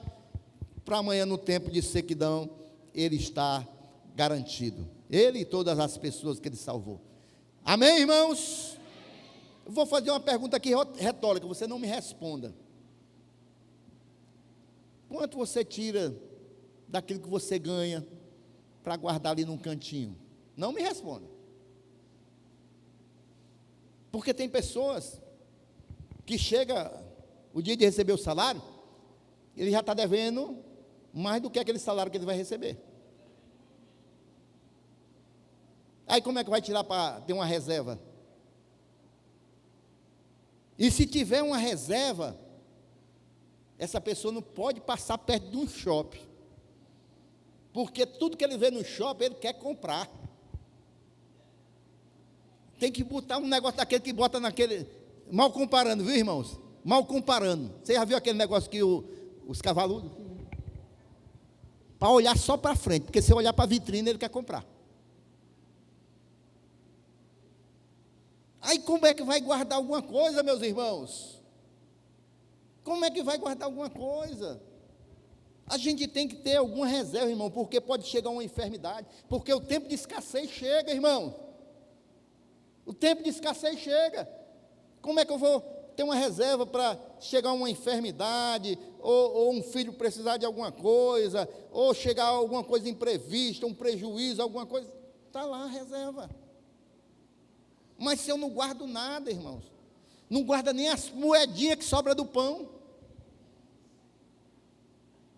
para amanhã no tempo de sequidão, ele está garantido, ele e todas as pessoas que ele salvou. Amém, irmãos? Eu vou fazer uma pergunta aqui retórica, você não me responda. Quanto você tira daquilo que você ganha para guardar ali num cantinho? Não me responda. Porque tem pessoas que chega o dia de receber o salário, ele já está devendo mais do que aquele salário que ele vai receber. Aí como é que vai tirar para ter uma reserva? E se tiver uma reserva, essa pessoa não pode passar perto de um shopping, porque tudo que ele vê no shopping, ele quer comprar. Tem que botar um negócio daquele que bota naquele... Mal comparando, viu, irmãos? Mal comparando. Você já viu aquele negócio que os cavalos... Para olhar só para frente, porque se olhar para a vitrine, ele quer comprar. Aí como é que vai guardar alguma coisa, meus irmãos? Como é que vai guardar alguma coisa? A gente tem que ter alguma reserva, irmão, porque pode chegar uma enfermidade, porque o tempo de escassez chega, irmão. O tempo de escassez chega. Como é que eu vou ter uma reserva para chegar uma enfermidade, ou um filho precisar de alguma coisa, ou chegar alguma coisa imprevista, um prejuízo, alguma coisa? Está lá a reserva. Mas se eu não guardo nada, irmãos, não guarda nem as moedinhas que sobra do pão,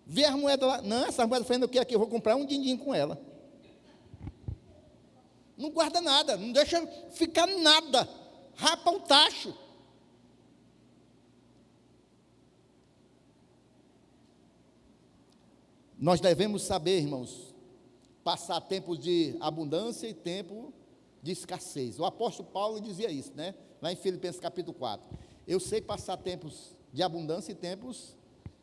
vê as moedas lá, não, essa moeda fazendo o que aqui? Eu vou comprar um din-din com ela. Não guarda nada, não deixa ficar nada, rapa o tacho. Nós devemos saber, irmãos, passar tempos de abundância e tempo de escassez. O apóstolo Paulo dizia isso, né? Lá em Filipenses capítulo 4. Eu sei passar tempos de abundância e tempos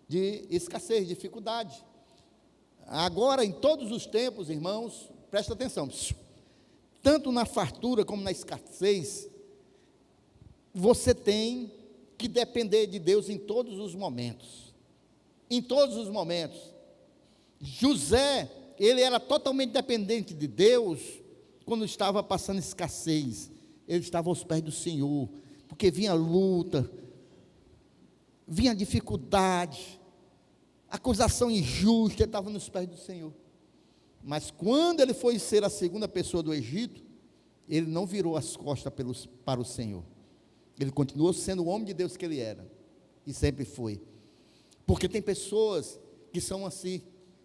de escassez, dificuldade. Agora, em todos os tempos, irmãos, presta atenção, tanto na fartura como na escassez, você tem que depender de Deus em todos os momentos. Em todos os momentos. José, ele era totalmente dependente de Deus quando estava passando escassez. Ele estava aos pés do Senhor, porque vinha luta, vinha dificuldade, acusação injusta, ele estava nos pés do Senhor. Mas quando ele foi ser a segunda pessoa do Egito, ele não virou as costas para o Senhor. Ele continuou sendo o homem de Deus que ele era, e sempre foi. Porque tem pessoas que são assim,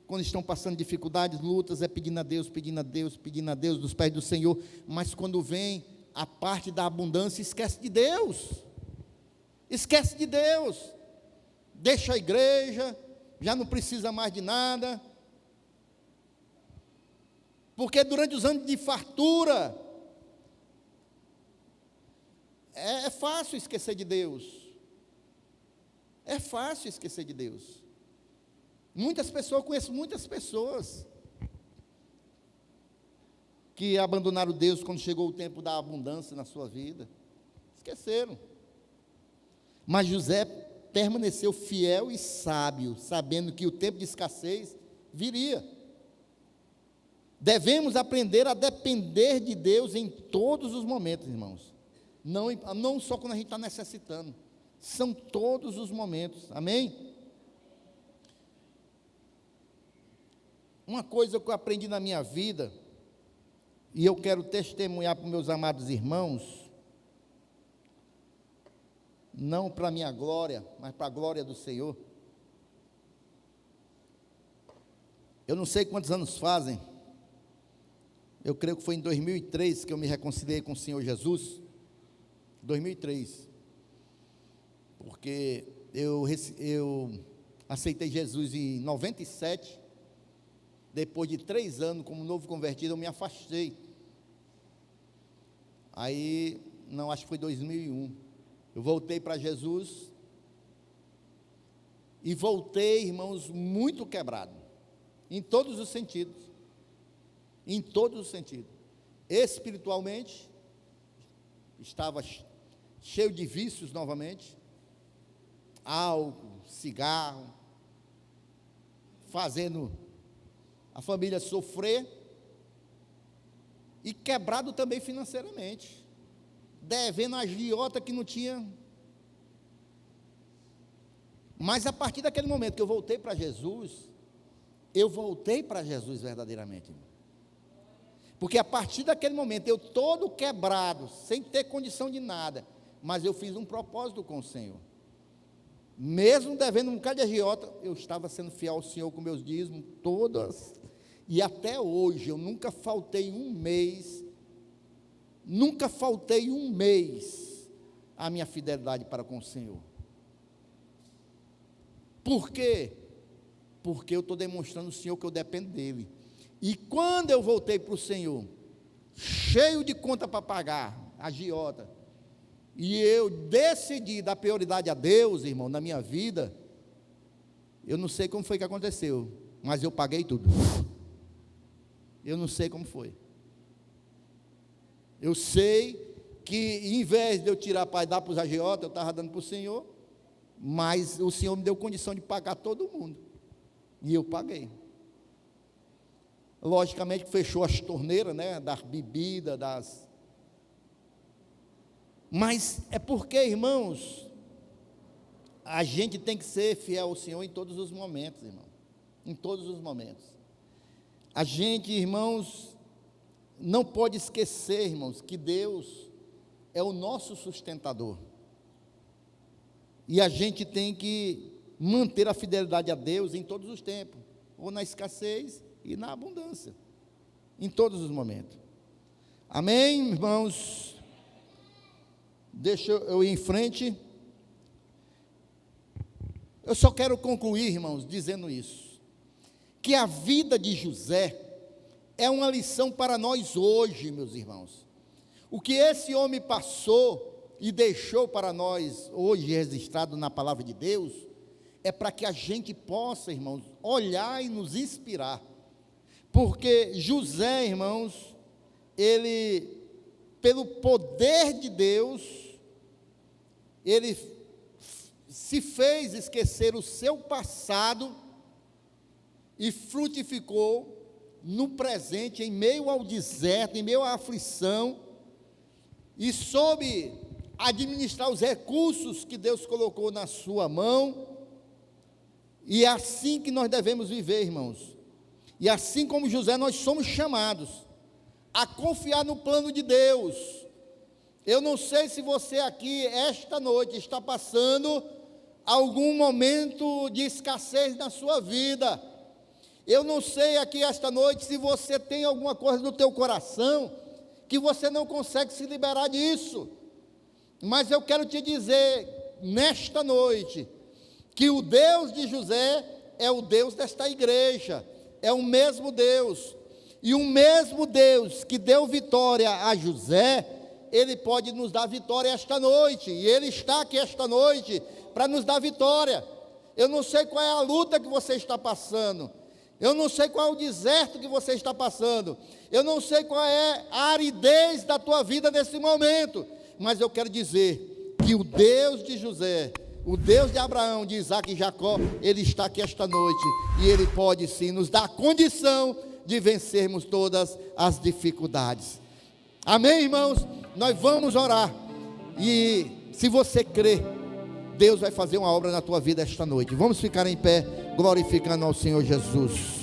quando estão passando dificuldades, lutas, é pedindo a Deus, pedindo a Deus, pedindo a Deus dos pés do Senhor, mas quando vem a parte da abundância, esquece de Deus, deixa a igreja, já não precisa mais de nada, porque durante os anos de fartura, é fácil esquecer de Deus, muitas pessoas, eu conheço muitas pessoas, que abandonaram Deus quando chegou o tempo da abundância na sua vida, esqueceram, mas José permaneceu fiel e sábio, sabendo que o tempo de escassez viria. Devemos aprender a depender de Deus em todos os momentos, irmãos, não só quando a gente está necessitando, são todos os momentos, amém? Uma coisa que eu aprendi na minha vida, e eu quero testemunhar para os meus amados irmãos, não para a minha glória, mas para a glória do Senhor. Eu não sei quantos anos fazem, eu creio que foi em 2003 que eu me reconciliei com o Senhor Jesus, 2003, porque eu aceitei Jesus em 97, depois de 3 anos como novo convertido, eu me afastei, aí, não, acho que foi 2001, eu voltei para Jesus, e voltei, irmãos, muito quebrado, em todos os sentidos, espiritualmente, estava cheio de vícios novamente, álcool, cigarro, fazendo a família sofrer, e quebrado também financeiramente, devendo a agiota que não tinha. Mas a partir daquele momento que eu voltei para Jesus verdadeiramente, irmão. Porque a partir daquele momento, eu todo quebrado, sem ter condição de nada, mas eu fiz um propósito com o Senhor. Mesmo devendo um bocado de agiota, eu estava sendo fiel ao Senhor com meus dízimos, todas. E até hoje, eu nunca faltei um mês a minha fidelidade para com o Senhor. Por quê? Porque eu estou demonstrando ao Senhor que eu dependo dEle. E quando eu voltei para o Senhor, cheio de conta para pagar, agiota, e eu decidi dar prioridade a Deus, irmão, na minha vida, eu não sei como foi que aconteceu, mas eu paguei tudo. Eu não sei como foi. Eu sei que, em vez de eu tirar para dar para os agiotas, eu estava dando para o Senhor, mas o Senhor me deu condição de pagar todo mundo, e eu paguei. Logicamente que fechou as torneiras, né, das bebidas, mas é porque, irmãos, a gente tem que ser fiel ao Senhor em todos os momentos, irmão, em todos os momentos. A gente, irmãos, não pode esquecer, irmãos, que Deus é o nosso sustentador, e a gente tem que manter a fidelidade a Deus em todos os tempos, ou na escassez e na abundância, em todos os momentos. Amém, irmãos? Deixa eu ir em frente. Eu só quero concluir, irmãos, dizendo isso, que a vida de José é uma lição para nós hoje, meus irmãos. O que esse homem passou e deixou para nós hoje registrado na palavra de Deus, é para que a gente possa, irmãos, olhar e nos inspirar. Porque José, irmãos, ele, pelo poder de Deus, ele se fez esquecer o seu passado e frutificou no presente, em meio ao deserto, em meio à aflição, e soube administrar os recursos que Deus colocou na sua mão. E é assim que nós devemos viver, irmãos. E assim como José, nós somos chamados a confiar no plano de Deus. Eu não sei se você aqui, esta noite, está passando algum momento de escassez na sua vida. Eu não sei aqui esta noite se você tem alguma coisa no teu coração que você não consegue se liberar disso. Mas eu quero te dizer, nesta noite, que o Deus de José é o Deus desta igreja, é o mesmo Deus. E o mesmo Deus que deu vitória a José, Ele pode nos dar vitória esta noite, e Ele está aqui esta noite para nos dar vitória. Eu não sei qual é a luta que você está passando, eu não sei qual é o deserto que você está passando, eu não sei qual é a aridez da tua vida nesse momento, mas eu quero dizer que o Deus de José, o Deus de Abraão, de Isaac e Jacó, Ele está aqui esta noite, e Ele pode sim nos dar condição de vencermos todas as dificuldades. Amém, irmãos? Nós vamos orar, e se você crê, Deus vai fazer uma obra na tua vida esta noite. Vamos ficar em pé, glorificando ao Senhor Jesus.